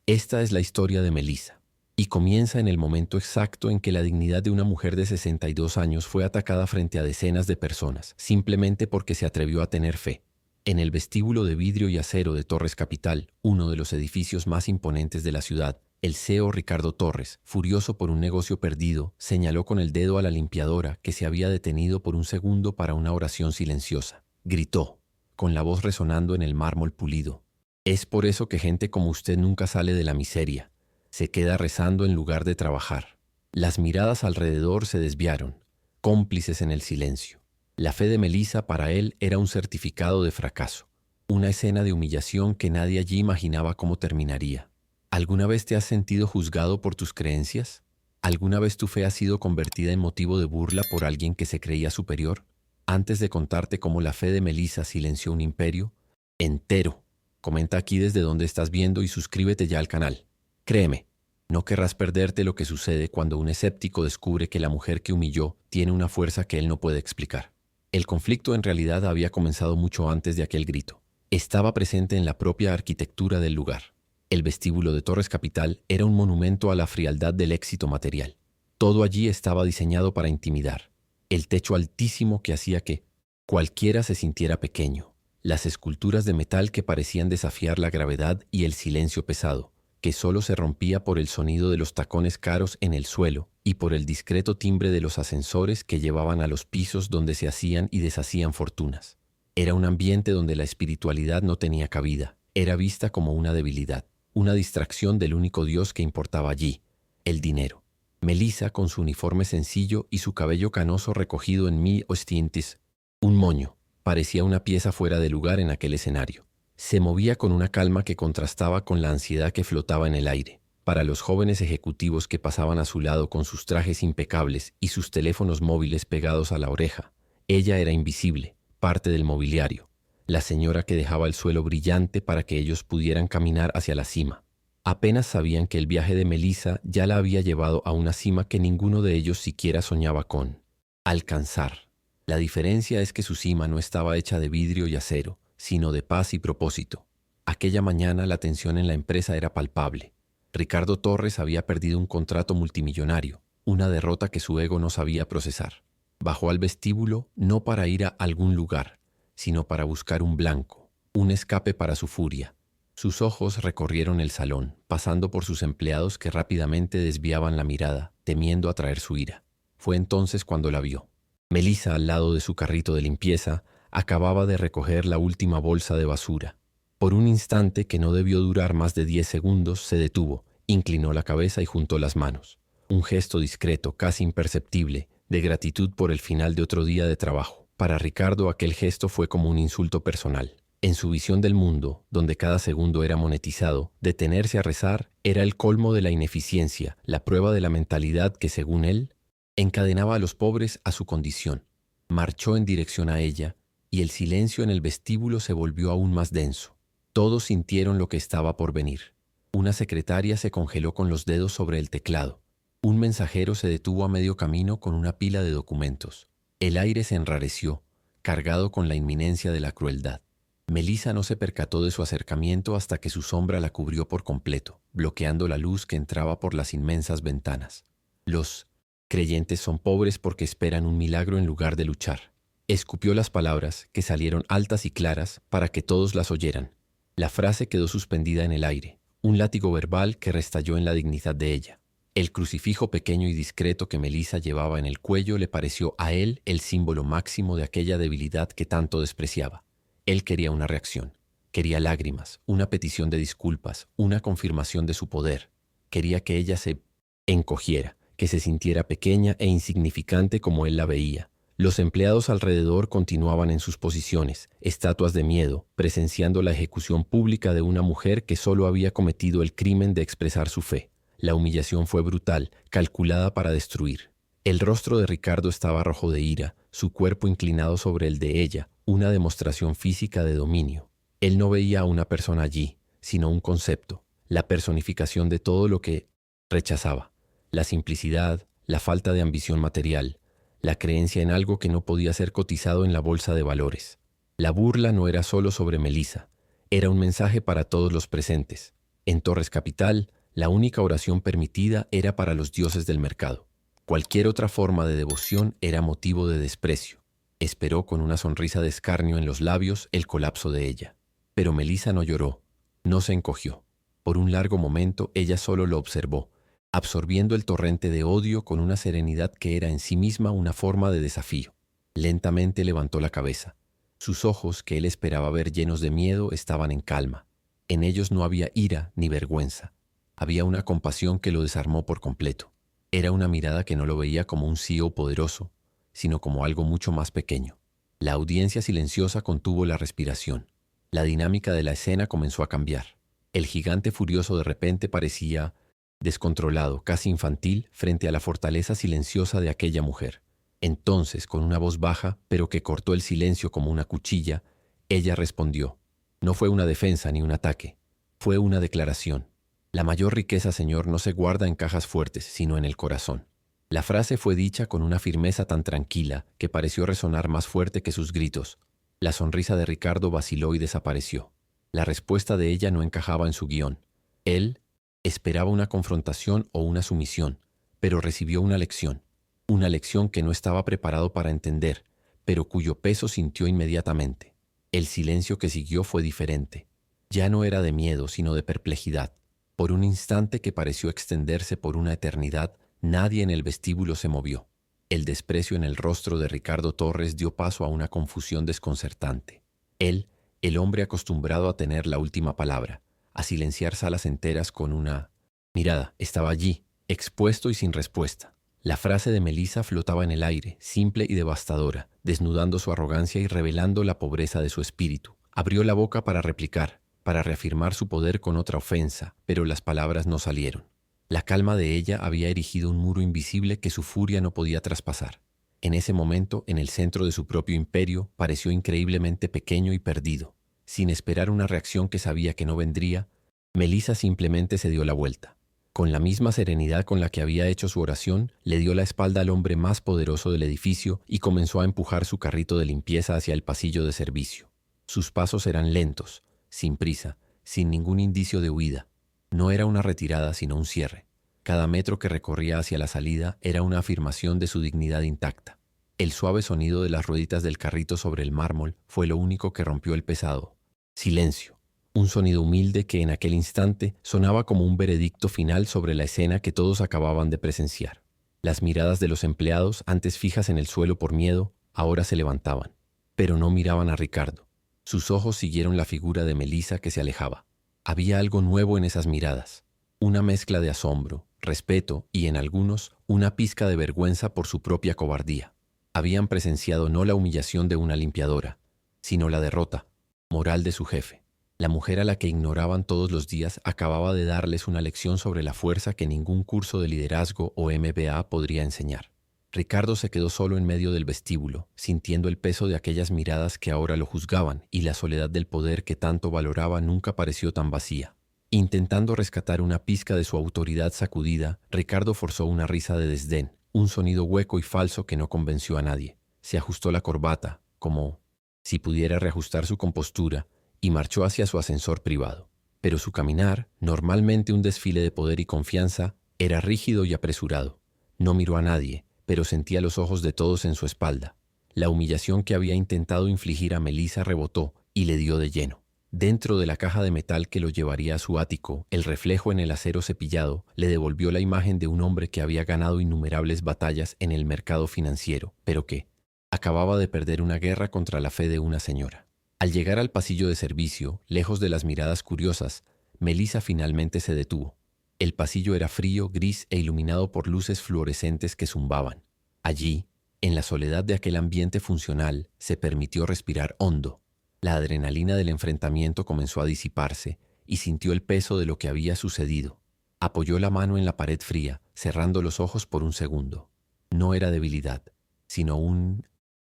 Esta es la historia de Melissa, y comienza en el momento exacto en que la dignidad de una mujer de 62 años fue atacada frente a decenas de personas, simplemente porque se atrevió a tener fe. En el vestíbulo de vidrio y acero de Torres Capital, uno de los edificios más imponentes de la ciudad, el CEO Ricardo Torres, furioso por un negocio perdido, señaló con el dedo a la limpiadora que se había detenido por un segundo para una oración silenciosa. Gritó, con la voz resonando en el mármol pulido: «Es por eso que gente como usted nunca sale de la miseria. Se queda rezando en lugar de trabajar». Las miradas alrededor se desviaron, cómplices en el silencio. La fe de Melissa para él era un certificado de fracaso, una escena de humillación que nadie allí imaginaba cómo terminaría. ¿Alguna vez te has sentido juzgado por tus creencias? ¿Alguna vez tu fe ha sido convertida en motivo de burla por alguien que se creía superior? Antes de contarte cómo la fe de Melissa silenció un imperio entero, comenta aquí desde donde estás viendo y suscríbete ya al canal. Créeme, no querrás perderte lo que sucede cuando un escéptico descubre que la mujer que humilló tiene una fuerza que él no puede explicar. El conflicto en realidad había comenzado mucho antes de aquel grito. Estaba presente en la propia arquitectura del lugar. El vestíbulo de Torres Capital era un monumento a la frialdad del éxito material. Todo allí estaba diseñado para intimidar. El techo altísimo que hacía que cualquiera se sintiera pequeño. Las esculturas de metal que parecían desafiar la gravedad y el silencio pesado, que solo se rompía por el sonido de los tacones caros en el suelo y por el discreto timbre de los ascensores que llevaban a los pisos donde se hacían y deshacían fortunas. Era un ambiente donde la espiritualidad no tenía cabida, era vista como una debilidad, una distracción del único Dios que importaba allí, el dinero. Melissa, con su uniforme sencillo y su cabello canoso recogido en 1800, un moño, parecía una pieza fuera de lugar en aquel escenario. Se movía con una calma que contrastaba con la ansiedad que flotaba en el aire. Para los jóvenes ejecutivos que pasaban a su lado con sus trajes impecables y sus teléfonos móviles pegados a la oreja, ella era invisible, parte del mobiliario, la señora que dejaba el suelo brillante para que ellos pudieran caminar hacia la cima. Apenas sabían que el viaje de Melissa ya la había llevado a una cima que ninguno de ellos siquiera soñaba con alcanzar. La diferencia es que su cima no estaba hecha de vidrio y acero, sino de paz y propósito. Aquella mañana la tensión en la empresa era palpable. Ricardo Torres había perdido un contrato multimillonario, una derrota que su ego no sabía procesar. Bajó al vestíbulo no para ir a algún lugar, sino para buscar un blanco, un escape para su furia. Sus ojos recorrieron el salón, pasando por sus empleados que rápidamente desviaban la mirada, temiendo atraer su ira. Fue entonces cuando la vio. Melissa, al lado de su carrito de limpieza, acababa de recoger la última bolsa de basura. Por un instante, que no debió durar más de 10 segundos, se detuvo, inclinó la cabeza y juntó las manos. Un gesto discreto, casi imperceptible, de gratitud por el final de otro día de trabajo. Para Ricardo aquel gesto fue como un insulto personal. En su visión del mundo, donde cada segundo era monetizado, detenerse a rezar era el colmo de la ineficiencia, la prueba de la mentalidad que, según él, encadenaba a los pobres a su condición. Marchó en dirección a ella, y el silencio en el vestíbulo se volvió aún más denso. Todos sintieron lo que estaba por venir. Una secretaria se congeló con los dedos sobre el teclado. Un mensajero se detuvo a medio camino con una pila de documentos. El aire se enrareció, cargado con la inminencia de la crueldad. Melissa no se percató de su acercamiento hasta que su sombra la cubrió por completo, bloqueando la luz que entraba por las inmensas ventanas. Los creyentes son pobres porque esperan un milagro en lugar de luchar. Escupió las palabras, que salieron altas y claras, para que todos las oyeran. La frase quedó suspendida en el aire, un látigo verbal que restalló en la dignidad de ella. El crucifijo pequeño y discreto que Melissa llevaba en el cuello le pareció a él el símbolo máximo de aquella debilidad que tanto despreciaba. Él quería una reacción, quería lágrimas, una petición de disculpas, una confirmación de su poder. Quería que ella se encogiera, que se sintiera pequeña e insignificante como él la veía. Los empleados alrededor continuaban en sus posiciones, estatuas de miedo, presenciando la ejecución pública de una mujer que solo había cometido el crimen de expresar su fe. La humillación fue brutal, calculada para destruir. El rostro de Ricardo estaba rojo de ira, su cuerpo inclinado sobre el de ella, una demostración física de dominio. Él no veía a una persona allí, sino un concepto, la personificación de todo lo que rechazaba. La simplicidad, la falta de ambición material, la creencia en algo que no podía ser cotizado en la bolsa de valores. La burla no era solo sobre Melissa, era un mensaje para todos los presentes. En Torres Capital, la única oración permitida era para los dioses del mercado. Cualquier otra forma de devoción era motivo de desprecio. Esperó con una sonrisa de escarnio en los labios el colapso de ella. Pero Melissa no lloró, no se encogió. Por un largo momento ella solo lo observó, absorbiendo el torrente de odio con una serenidad que era en sí misma una forma de desafío. Lentamente levantó la cabeza. Sus ojos, que él esperaba ver llenos de miedo, estaban en calma. En ellos no había ira ni vergüenza. Había una compasión que lo desarmó por completo. Era una mirada que no lo veía como un CEO poderoso, sino como algo mucho más pequeño. La audiencia silenciosa contuvo la respiración. La dinámica de la escena comenzó a cambiar. El gigante furioso de repente parecía descontrolado, casi infantil, frente a la fortaleza silenciosa de aquella mujer. Entonces, con una voz baja, pero que cortó el silencio como una cuchilla, ella respondió. No fue una defensa ni un ataque, fue una declaración. La mayor riqueza, señor, no se guarda en cajas fuertes, sino en el corazón. La frase fue dicha con una firmeza tan tranquila que pareció resonar más fuerte que sus gritos. La sonrisa de Ricardo vaciló y desapareció. La respuesta de ella no encajaba en su guión. Él esperaba una confrontación o una sumisión, pero recibió una lección que no estaba preparado para entender, pero cuyo peso sintió inmediatamente. El silencio que siguió fue diferente. Ya no era de miedo, sino de perplejidad. Por un instante que pareció extenderse por una eternidad, nadie en el vestíbulo se movió. El desprecio en el rostro de Ricardo Torres dio paso a una confusión desconcertante. Él, el hombre acostumbrado a tener la última palabra, a silenciar salas enteras con una mirada, estaba allí, expuesto y sin respuesta. La frase de Melissa flotaba en el aire, simple y devastadora, desnudando su arrogancia y revelando la pobreza de su espíritu. Abrió la boca para replicar, para reafirmar su poder con otra ofensa, pero las palabras no salieron. La calma de ella había erigido un muro invisible que su furia no podía traspasar. En ese momento, en el centro de su propio imperio, pareció increíblemente pequeño y perdido. Sin esperar una reacción que sabía que no vendría, Melissa simplemente se dio la vuelta. Con la misma serenidad con la que había hecho su oración, le dio la espalda al hombre más poderoso del edificio y comenzó a empujar su carrito de limpieza hacia el pasillo de servicio. Sus pasos eran lentos, sin prisa, sin ningún indicio de huida. No era una retirada, sino un cierre. Cada metro que recorría hacia la salida era una afirmación de su dignidad intacta. El suave sonido de las rueditas del carrito sobre el mármol fue lo único que rompió el pesado silencio. Un sonido humilde que en aquel instante sonaba como un veredicto final sobre la escena que todos acababan de presenciar. Las miradas de los empleados, antes fijas en el suelo por miedo, ahora se levantaban. Pero no miraban a Ricardo. Sus ojos siguieron la figura de Melissa que se alejaba. Había algo nuevo en esas miradas. Una mezcla de asombro, respeto y, en algunos, una pizca de vergüenza por su propia cobardía. Habían presenciado no la humillación de una limpiadora, sino la derrota moral de su jefe. La mujer a la que ignoraban todos los días acababa de darles una lección sobre la fuerza que ningún curso de liderazgo o MBA podría enseñar. Ricardo se quedó solo en medio del vestíbulo, sintiendo el peso de aquellas miradas que ahora lo juzgaban, y la soledad del poder que tanto valoraba nunca pareció tan vacía. Intentando rescatar una pizca de su autoridad sacudida, Ricardo forzó una risa de desdén, un sonido hueco y falso que no convenció a nadie. Se ajustó la corbata, como si pudiera reajustar su compostura, y marchó hacia su ascensor privado. Pero su caminar, normalmente un desfile de poder y confianza, era rígido y apresurado. No miró a nadie, pero sentía los ojos de todos en su espalda. La humillación que había intentado infligir a Melissa rebotó y le dio de lleno. Dentro de la caja de metal que lo llevaría a su ático, el reflejo en el acero cepillado le devolvió la imagen de un hombre que había ganado innumerables batallas en el mercado financiero, pero que acababa de perder una guerra contra la fe de una señora. Al llegar al pasillo de servicio, lejos de las miradas curiosas, Melissa finalmente se detuvo. El pasillo era frío, gris e iluminado por luces fluorescentes que zumbaban. Allí, en la soledad de aquel ambiente funcional, se permitió respirar hondo. La adrenalina del enfrentamiento comenzó a disiparse y sintió el peso de lo que había sucedido. Apoyó la mano en la pared fría, cerrando los ojos por un segundo. No era debilidad, sino un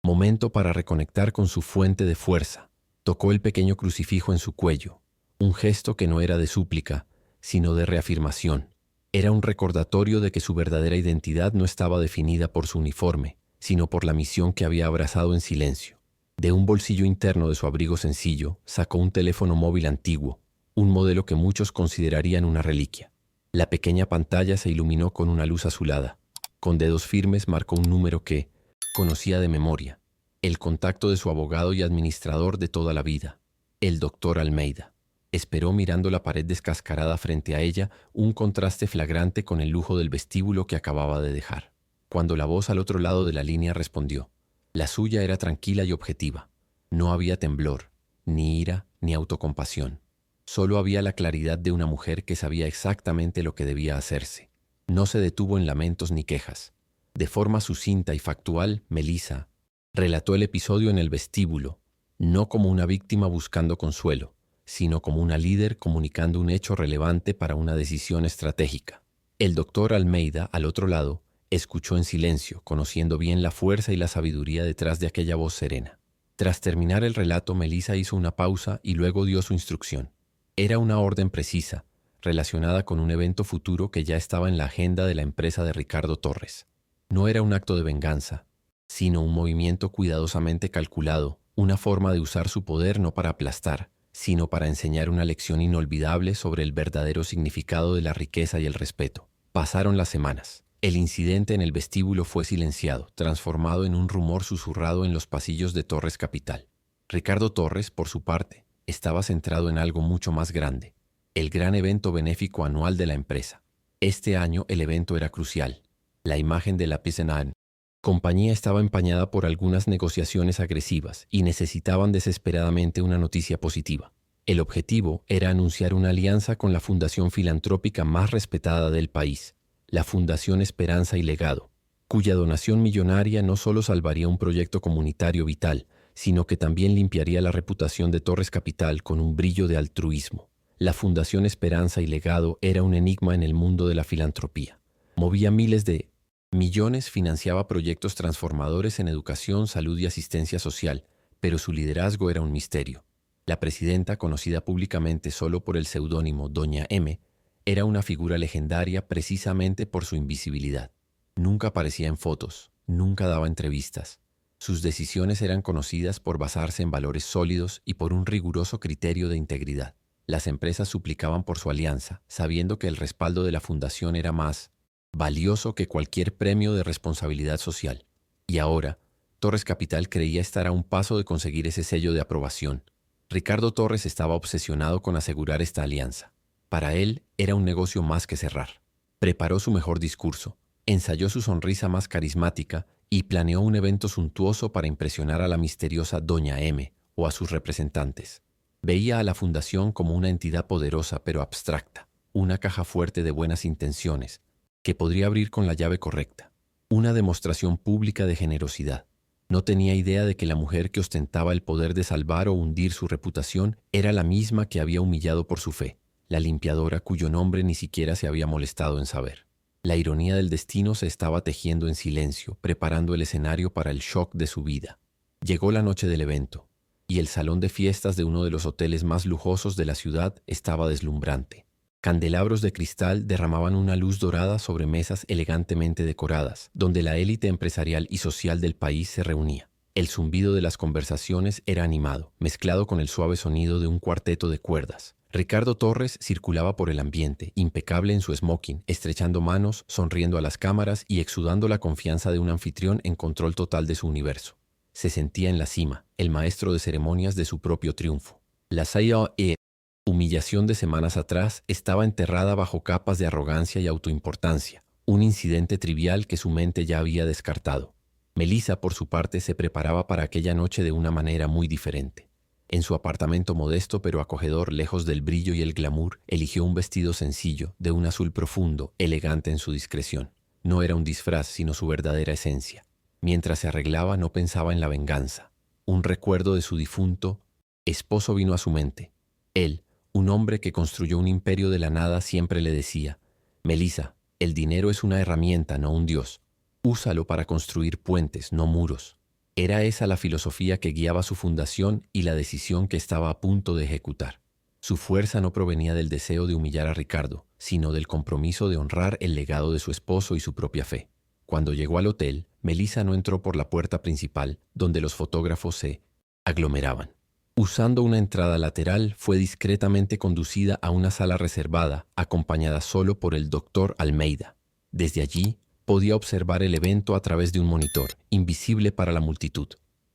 momento para reconectar con su fuente de fuerza. Tocó el pequeño crucifijo en su cuello, un gesto que no era de súplica, sino de reafirmación. Era un recordatorio de que su verdadera identidad no estaba definida por su uniforme, sino por la misión que había abrazado en silencio. De un bolsillo interno de su abrigo sencillo, sacó un teléfono móvil antiguo, un modelo que muchos considerarían una reliquia. La pequeña pantalla se iluminó con una luz azulada. Con dedos firmes marcó un número que conocía de memoria, el contacto de su abogado y administrador de toda la vida, el doctor Almeida. Esperó mirando la pared descascarada frente a ella, un contraste flagrante con el lujo del vestíbulo que acababa de dejar. Cuando la voz al otro lado de la línea respondió, la suya era tranquila y objetiva. No había temblor, ni ira, ni autocompasión. Solo había la claridad de una mujer que sabía exactamente lo que debía hacerse. No se detuvo en lamentos ni quejas. De forma sucinta y factual, Melissa relató el episodio en el vestíbulo, no como una víctima buscando consuelo, sino como una líder comunicando un hecho relevante para una decisión estratégica. El doctor Almeida, al otro lado, escuchó en silencio, conociendo bien la fuerza y la sabiduría detrás de aquella voz serena. Tras terminar el relato, Melissa hizo una pausa y luego dio su instrucción. Era una orden precisa, relacionada con un evento futuro que ya estaba en la agenda de la empresa de Ricardo Torres. No era un acto de venganza, sino un movimiento cuidadosamente calculado, una forma de usar su poder no para aplastar, sino para enseñar una lección inolvidable sobre el verdadero significado de la riqueza y el respeto. Pasaron las semanas. El incidente en el vestíbulo fue silenciado, transformado en un rumor susurrado en los pasillos de Torres Capital. Ricardo Torres, por su parte, estaba centrado en algo mucho más grande, el gran evento benéfico anual de la empresa. Este año el evento era crucial. La imagen de la Pisenane compañía estaba empañada por algunas negociaciones agresivas y necesitaban desesperadamente una noticia positiva. El objetivo era anunciar una alianza con la fundación filantrópica más respetada del país, la Fundación Esperanza y Legado, cuya donación millonaria no solo salvaría un proyecto comunitario vital, sino que también limpiaría la reputación de Torres Capital con un brillo de altruismo. La Fundación Esperanza y Legado era un enigma en el mundo de la filantropía. Movía miles de millones, financiaba proyectos transformadores en educación, salud y asistencia social, pero su liderazgo era un misterio. La presidenta, conocida públicamente solo por el seudónimo Doña M, era una figura legendaria precisamente por su invisibilidad. Nunca aparecía en fotos, nunca daba entrevistas. Sus decisiones eran conocidas por basarse en valores sólidos y por un riguroso criterio de integridad. Las empresas suplicaban por su alianza, sabiendo que el respaldo de la fundación era más valioso que cualquier premio de responsabilidad social. Y ahora, Torres Capital creía estar a un paso de conseguir ese sello de aprobación. Ricardo Torres estaba obsesionado con asegurar esta alianza. Para él era un negocio más que cerrar. Preparó su mejor discurso, ensayó su sonrisa más carismática y planeó un evento suntuoso para impresionar a la misteriosa Doña M o a sus representantes. Veía a la fundación como una entidad poderosa pero abstracta, una caja fuerte de buenas intenciones, que podría abrir con la llave correcta. Una demostración pública de generosidad. No tenía idea de que la mujer que ostentaba el poder de salvar o hundir su reputación era la misma que había humillado por su fe, la limpiadora cuyo nombre ni siquiera se había molestado en saber. La ironía del destino se estaba tejiendo en silencio, preparando el escenario para el shock de su vida. Llegó la noche del evento, y el salón de fiestas de uno de los hoteles más lujosos de la ciudad estaba deslumbrante. Candelabros de cristal derramaban una luz dorada sobre mesas elegantemente decoradas, donde la élite empresarial y social del país se reunía. El zumbido de las conversaciones era animado, mezclado con el suave sonido de un cuarteto de cuerdas. Ricardo Torres circulaba por el ambiente, impecable en su smoking, estrechando manos, sonriendo a las cámaras y exudando la confianza de un anfitrión en control total de su universo. Se sentía en la cima, el maestro de ceremonias de su propio triunfo. La humillación de semanas atrás estaba enterrada bajo capas de arrogancia y autoimportancia, un incidente trivial que su mente ya había descartado. Melissa, por su parte, se preparaba para aquella noche de una manera muy diferente. En su apartamento modesto pero acogedor, lejos del brillo y el glamour, eligió un vestido sencillo, de un azul profundo, elegante en su discreción. No era un disfraz, sino su verdadera esencia. Mientras se arreglaba, no pensaba en la venganza. Un recuerdo de su difunto esposo vino a su mente. Él, un hombre que construyó un imperio de la nada, siempre le decía: Melissa, el dinero es una herramienta, no un dios. Úsalo para construir puentes, no muros. Era esa la filosofía que guiaba su fundación y la decisión que estaba a punto de ejecutar. Su fuerza no provenía del deseo de humillar a Ricardo, sino del compromiso de honrar el legado de su esposo y su propia fe. Cuando llegó al hotel, Melissa no entró por la puerta principal, donde los fotógrafos se aglomeraban. Usando una entrada lateral, fue discretamente conducida a una sala reservada, acompañada solo por el doctor Almeida. Desde allí, podía observar el evento a través de un monitor, invisible para la multitud.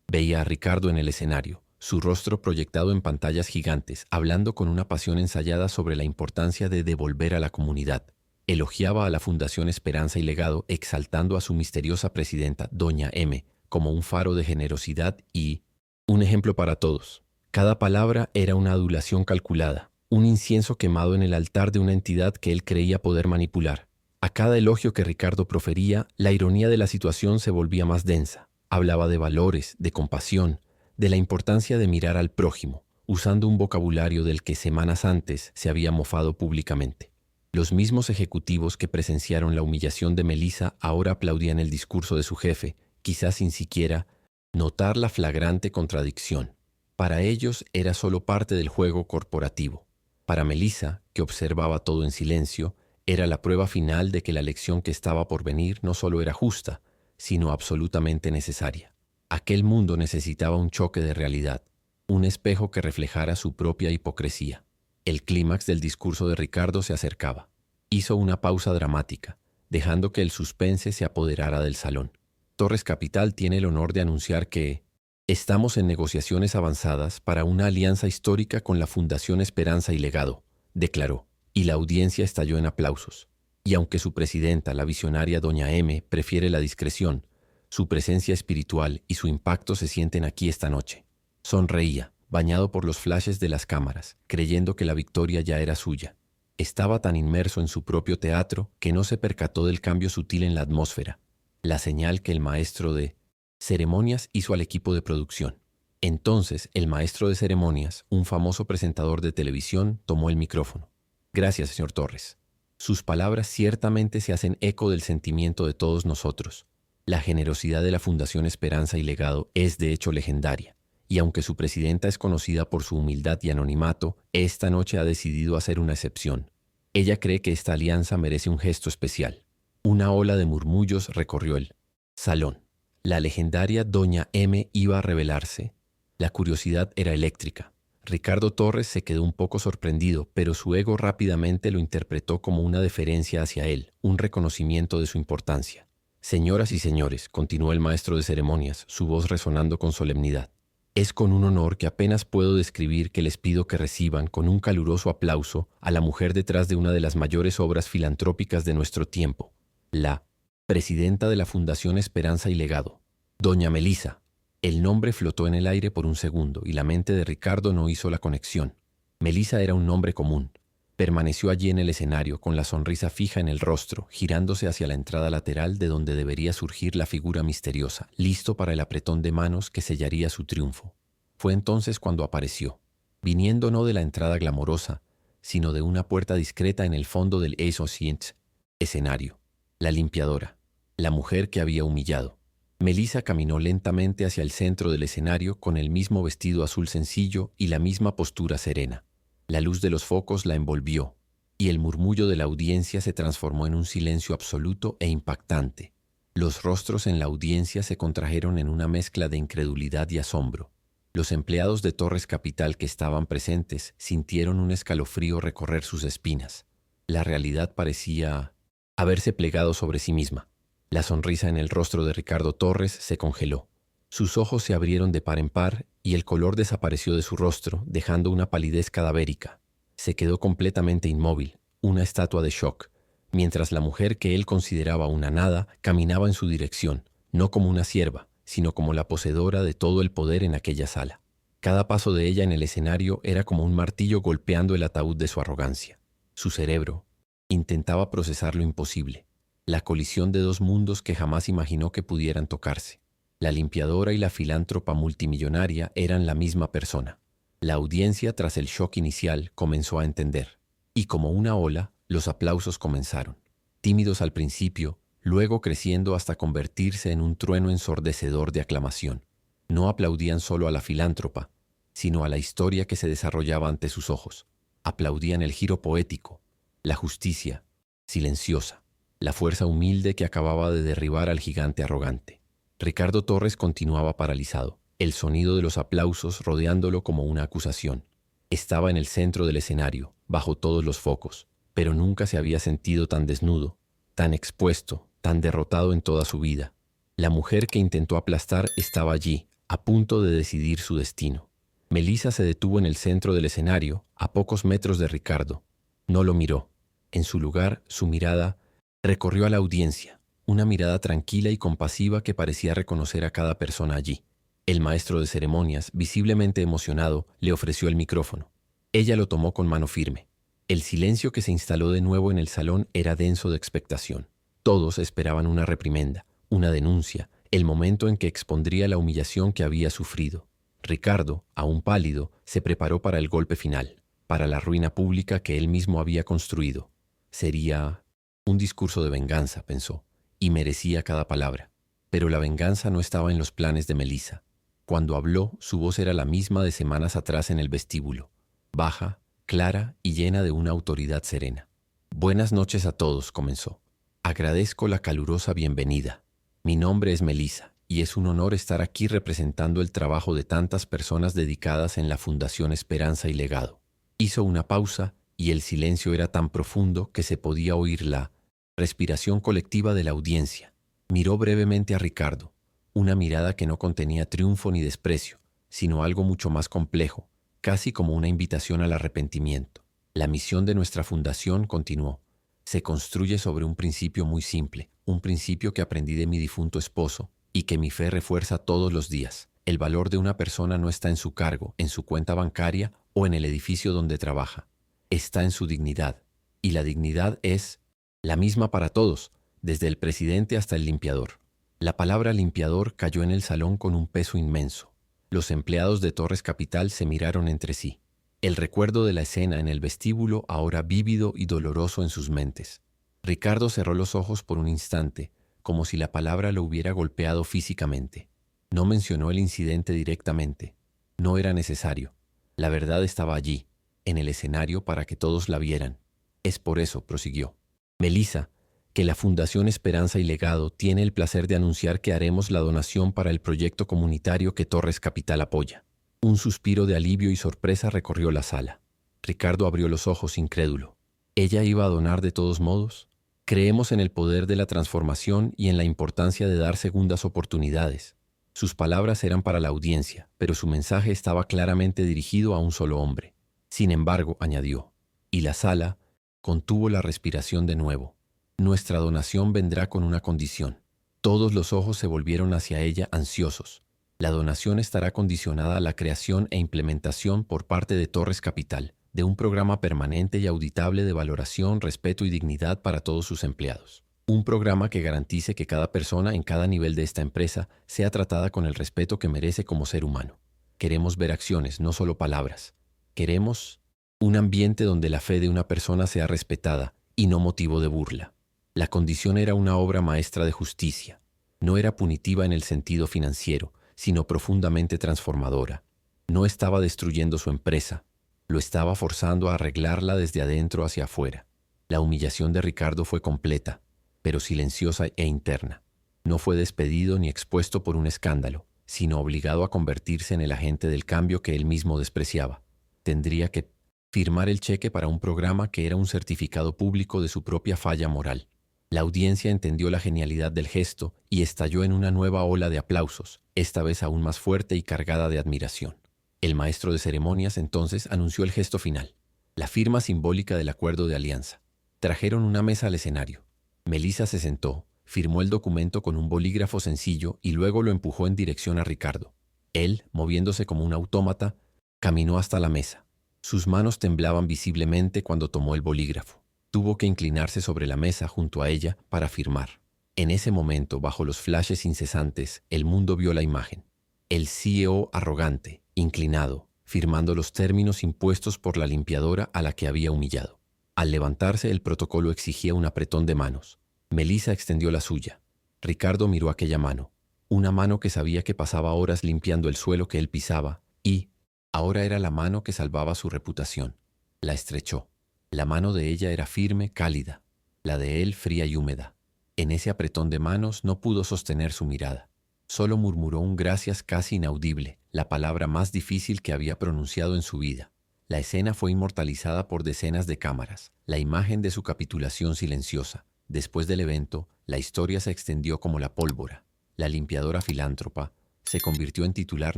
Veía a Ricardo en el escenario, su rostro proyectado en pantallas gigantes, hablando con una pasión ensayada sobre la importancia de devolver a la comunidad. Elogiaba a la Fundación Esperanza y Legado, exaltando a su misteriosa presidenta, Doña M, como un faro de generosidad y un ejemplo para todos. Cada palabra era una adulación calculada, un incienso quemado en el altar de una entidad que él creía poder manipular. A cada elogio que Ricardo profería, la ironía de la situación se volvía más densa. Hablaba de valores, de compasión, de la importancia de mirar al prójimo, usando un vocabulario del que semanas antes se había mofado públicamente. Los mismos ejecutivos que presenciaron la humillación de Melissa ahora aplaudían el discurso de su jefe, quizás sin siquiera notar la flagrante contradicción. Para ellos era solo parte del juego corporativo. Para Melissa, que observaba todo en silencio, era la prueba final de que la lección que estaba por venir no solo era justa, sino absolutamente necesaria. Aquel mundo necesitaba un choque de realidad, un espejo que reflejara su propia hipocresía. El clímax del discurso de Ricardo se acercaba. Hizo una pausa dramática, dejando que el suspense se apoderara del salón. Torres Capital tiene el honor de anunciar que estamos en negociaciones avanzadas para una alianza histórica con la Fundación Esperanza y Legado, declaró, y la audiencia estalló en aplausos. Y aunque su presidenta, la visionaria Doña M, prefiere la discreción, su presencia espiritual y su impacto se sienten aquí esta noche. Sonreía, bañado por los flashes de las cámaras, creyendo que la victoria ya era suya. Estaba tan inmerso en su propio teatro que no se percató del cambio sutil en la atmósfera, la señal que el maestro de ceremonias hizo al equipo de producción. Entonces, el maestro de ceremonias, un famoso presentador de televisión, tomó el micrófono. Gracias, señor Torres. Sus palabras ciertamente se hacen eco del sentimiento de todos nosotros. La generosidad de la Fundación Esperanza y Legado es de hecho legendaria, y aunque su presidenta es conocida por su humildad y anonimato, esta noche ha decidido hacer una excepción. Ella cree que esta alianza merece un gesto especial. Una ola de murmullos recorrió el salón. La legendaria Doña M iba a revelarse. La curiosidad era eléctrica. Ricardo Torres se quedó un poco sorprendido, pero su ego rápidamente lo interpretó como una deferencia hacia él, un reconocimiento de su importancia. Señoras y señores, continuó el maestro de ceremonias, su voz resonando con solemnidad. Es con un honor que apenas puedo describir que les pido que reciban con un caluroso aplauso a la mujer detrás de una de las mayores obras filantrópicas de nuestro tiempo, la presidenta de la Fundación Esperanza y Legado, Doña Melissa. El nombre flotó en el aire por un segundo y la mente de Ricardo no hizo la conexión. Melissa era un nombre común. Permaneció allí en el escenario con la sonrisa fija en el rostro, girándose hacia la entrada lateral de donde debería surgir la figura misteriosa, listo para el apretón de manos que sellaría su triunfo. Fue entonces cuando apareció, viniendo no de la entrada glamorosa, sino de una puerta discreta en el fondo del Associates escenario. La limpiadora, la mujer que había humillado. Melissa caminó lentamente hacia el centro del escenario con el mismo vestido azul sencillo y la misma postura serena. La luz de los focos la envolvió, y el murmullo de la audiencia se transformó en un silencio absoluto e impactante. Los rostros en la audiencia se contrajeron en una mezcla de incredulidad y asombro. Los empleados de Torres Capital que estaban presentes sintieron un escalofrío recorrer sus espinas. La realidad parecía haberse plegado sobre sí misma. La sonrisa en el rostro de Ricardo Torres se congeló. Sus ojos se abrieron de par en par y el color desapareció de su rostro, dejando una palidez cadavérica. Se quedó completamente inmóvil, una estatua de shock, mientras la mujer que él consideraba una nada caminaba en su dirección, no como una sierva, sino como la poseedora de todo el poder en aquella sala. Cada paso de ella en el escenario era como un martillo golpeando el ataúd de su arrogancia. Su cerebro intentaba procesar lo imposible, la colisión de dos mundos que jamás imaginó que pudieran tocarse. La limpiadora y la filántropa multimillonaria eran la misma persona. La audiencia, tras el shock inicial, comenzó a entender. Y como una ola, los aplausos comenzaron. Tímidos al principio, luego creciendo hasta convertirse en un trueno ensordecedor de aclamación. No aplaudían solo a la filántropa, sino a la historia que se desarrollaba ante sus ojos. Aplaudían el giro poético, la justicia silenciosa, la fuerza humilde que acababa de derribar al gigante arrogante. Ricardo Torres continuaba paralizado. el sonido de los aplausos rodeándolo como una acusación. Estaba en el centro del escenario, bajo todos los focos, pero nunca se había sentido tan desnudo, tan expuesto, tan derrotado en toda su vida. La mujer que intentó aplastar estaba allí, a punto de decidir su destino. Melissa se detuvo en el centro del escenario, a pocos metros de Ricardo. No lo miró. En su lugar, su mirada recorrió a la audiencia, una mirada tranquila y compasiva que parecía reconocer a cada persona allí. El maestro de ceremonias, visiblemente emocionado, le ofreció el micrófono. Ella lo tomó con mano firme. El silencio que se instaló de nuevo en el salón era denso de expectación. Todos esperaban una reprimenda, una denuncia, el momento en que expondría la humillación que había sufrido. Ricardo, aún pálido, se preparó para el golpe final, para la ruina pública que él mismo había construido. Sería un discurso de venganza, pensó, y merecía cada palabra. Pero la venganza no estaba en los planes de Melissa. Cuando habló, su voz era la misma de semanas atrás en el vestíbulo, baja, clara y llena de una autoridad serena. Buenas noches a todos, comenzó. Agradezco la calurosa bienvenida. Mi nombre es Melissa, y es un honor estar aquí representando el trabajo de tantas personas dedicadas en la Fundación Esperanza y Legado. Hizo una pausa, y el silencio era tan profundo que se podía oír la respiración colectiva de la audiencia. Miró brevemente a Ricardo, una mirada que no contenía triunfo ni desprecio, sino algo mucho más complejo, casi como una invitación al arrepentimiento. La misión de nuestra fundación, continuó, se construye sobre un principio muy simple, un principio que aprendí de mi difunto esposo y que mi fe refuerza todos los días. El valor de una persona no está en su cargo, en su cuenta bancaria o en el edificio donde trabaja. Está en su dignidad, y la dignidad es la misma para todos, desde el presidente hasta el limpiador. La palabra limpiador cayó en el salón con un peso inmenso. Los empleados de Torres Capital se miraron entre sí. El recuerdo de la escena en el vestíbulo ahora vívido y doloroso en sus mentes. Ricardo cerró los ojos por un instante, como si la palabra lo hubiera golpeado físicamente. No mencionó el incidente directamente. No era necesario. La verdad estaba allí, en el escenario para que todos la vieran. Es por eso, prosiguió. Melissa, que la Fundación Esperanza y Legado tiene el placer de anunciar que haremos la donación para el proyecto comunitario que Torres Capital apoya. Un suspiro de alivio y sorpresa recorrió la sala. Ricardo abrió los ojos incrédulo. ¿Ella iba a donar de todos modos? Creemos en el poder de la transformación y en la importancia de dar segundas oportunidades. Sus palabras eran para la audiencia, pero su mensaje estaba claramente dirigido a un solo hombre. Sin embargo, añadió, y la sala contuvo la respiración de nuevo. Nuestra donación vendrá con una condición. Todos los ojos se volvieron hacia ella ansiosos. La donación estará condicionada a la creación e implementación por parte de Torres Capital de un programa permanente y auditable de valoración, respeto y dignidad para todos sus empleados. Un programa que garantice que cada persona en cada nivel de esta empresa sea tratada con el respeto que merece como ser humano. Queremos ver acciones, no solo palabras. Queremos un ambiente donde la fe de una persona sea respetada y no motivo de burla. La condición era una obra maestra de justicia. No era punitiva en el sentido financiero, sino profundamente transformadora. No estaba destruyendo su empresa, lo estaba forzando a arreglarla desde adentro hacia afuera. La humillación de Ricardo fue completa, pero silenciosa e interna. No fue despedido ni expuesto por un escándalo, sino obligado a convertirse en el agente del cambio que él mismo despreciaba. Tendría que firmar el cheque para un programa que era un certificado público de su propia falla moral. La audiencia entendió la genialidad del gesto y estalló en una nueva ola de aplausos, esta vez aún más fuerte y cargada de admiración. El maestro de ceremonias entonces anunció el gesto final, la firma simbólica del acuerdo de alianza. Trajeron una mesa al escenario. Melissa se sentó, firmó el documento con un bolígrafo sencillo y luego lo empujó en dirección a Ricardo. Él, moviéndose como un autómata, caminó hasta la mesa. Sus manos temblaban visiblemente cuando tomó el bolígrafo. Tuvo que inclinarse sobre la mesa junto a ella para firmar. En ese momento, bajo los flashes incesantes, el mundo vio la imagen. El CEO arrogante, inclinado, firmando los términos impuestos por la limpiadora a la que había humillado. Al levantarse, el protocolo exigía un apretón de manos. Melissa extendió la suya. Ricardo miró aquella mano, una mano que sabía que pasaba horas limpiando el suelo que él pisaba, y ahora era la mano que salvaba su reputación. La estrechó. La mano de ella era firme, cálida, la de él fría y húmeda. En ese apretón de manos no pudo sostener su mirada. Solo murmuró un gracias casi inaudible, la palabra más difícil que había pronunciado en su vida. La escena fue inmortalizada por decenas de cámaras, la imagen de su capitulación silenciosa. Después del evento, la historia se extendió como la pólvora. La limpiadora filántropa se convirtió en titular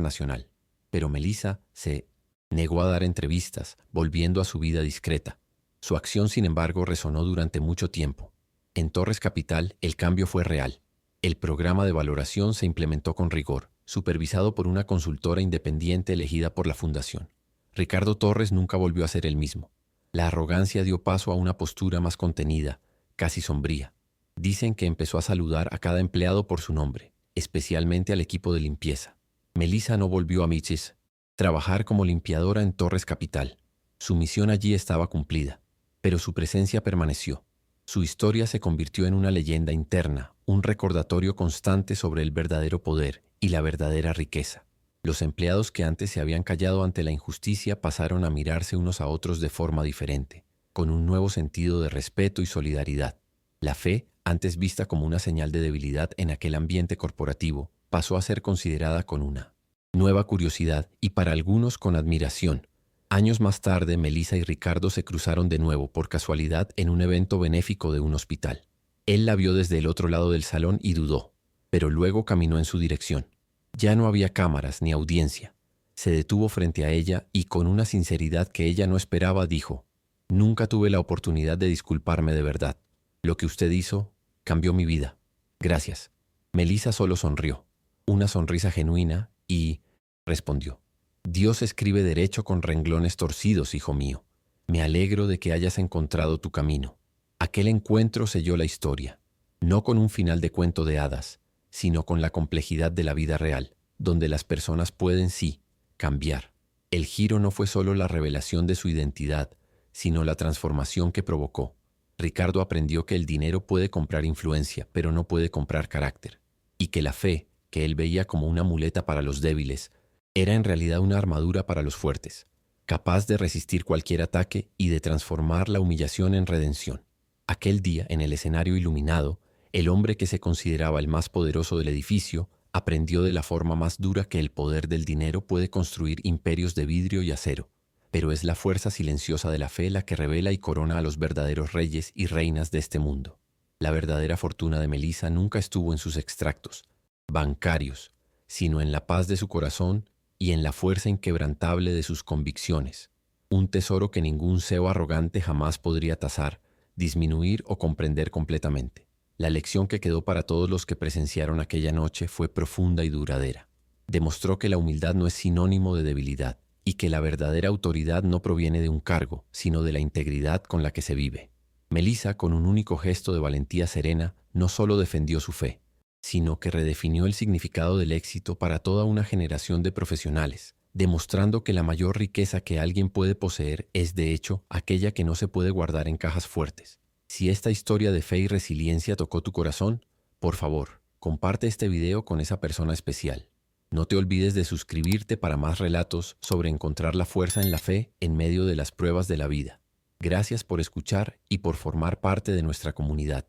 nacional. Pero Melissa se negó a dar entrevistas, volviendo a su vida discreta. Su acción, sin embargo, resonó durante mucho tiempo. En Torres Capital, el cambio fue real. El programa de valoración se implementó con rigor, supervisado por una consultora independiente elegida por la Fundación. Ricardo Torres nunca volvió a ser el mismo. La arrogancia dio paso a una postura más contenida, casi sombría. Dicen que empezó a saludar a cada empleado por su nombre, especialmente al equipo de limpieza. Melissa no volvió a Michis, trabajar como limpiadora en Torres Capital. Su misión allí estaba cumplida, pero su presencia permaneció. Su historia se convirtió en una leyenda interna, un recordatorio constante sobre el verdadero poder y la verdadera riqueza. Los empleados que antes se habían callado ante la injusticia pasaron a mirarse unos a otros de forma diferente, con un nuevo sentido de respeto y solidaridad. La fe, antes vista como una señal de debilidad en aquel ambiente corporativo, pasó a ser considerada con una nueva curiosidad y para algunos con admiración. Años más tarde, Melissa y Ricardo se cruzaron de nuevo por casualidad en un evento benéfico de un hospital. Él la vio desde el otro lado del salón y dudó, pero luego caminó en su dirección. Ya no había cámaras ni audiencia. Se detuvo frente a ella y con una sinceridad que ella no esperaba dijo: «Nunca tuve la oportunidad de disculparme de verdad. Lo que usted hizo cambió mi vida. Gracias». Melissa solo sonrió, una sonrisa genuina, y respondió: «Dios escribe derecho con renglones torcidos, hijo mío. Me alegro de que hayas encontrado tu camino». Aquel encuentro selló la historia, no con un final de cuento de hadas, sino con la complejidad de la vida real, donde las personas pueden, sí, cambiar. El giro no fue solo la revelación de su identidad, sino la transformación que provocó. Ricardo aprendió que el dinero puede comprar influencia, pero no puede comprar carácter, y que la fe, que él veía como una muleta para los débiles, era en realidad una armadura para los fuertes, capaz de resistir cualquier ataque y de transformar la humillación en redención. Aquel día, en el escenario iluminado, el hombre que se consideraba el más poderoso del edificio aprendió de la forma más dura que el poder del dinero puede construir imperios de vidrio y acero, pero es la fuerza silenciosa de la fe la que revela y corona a los verdaderos reyes y reinas de este mundo. La verdadera fortuna de Melissa nunca estuvo en sus extractos bancarios, sino en la paz de su corazón y en la fuerza inquebrantable de sus convicciones, un tesoro que ningún CEO arrogante jamás podría tasar, disminuir o comprender completamente. La lección que quedó para todos los que presenciaron aquella noche fue profunda y duradera. Demostró que la humildad no es sinónimo de debilidad y que la verdadera autoridad no proviene de un cargo, sino de la integridad con la que se vive. Melissa, con un único gesto de valentía serena, no solo defendió su fe, sino que redefinió el significado del éxito para toda una generación de profesionales, demostrando que la mayor riqueza que alguien puede poseer es, de hecho, aquella que no se puede guardar en cajas fuertes. Si esta historia de fe y resiliencia tocó tu corazón, por favor, comparte este video con esa persona especial. No te olvides de suscribirte para más relatos sobre encontrar la fuerza en la fe en medio de las pruebas de la vida. Gracias por escuchar y por formar parte de nuestra comunidad.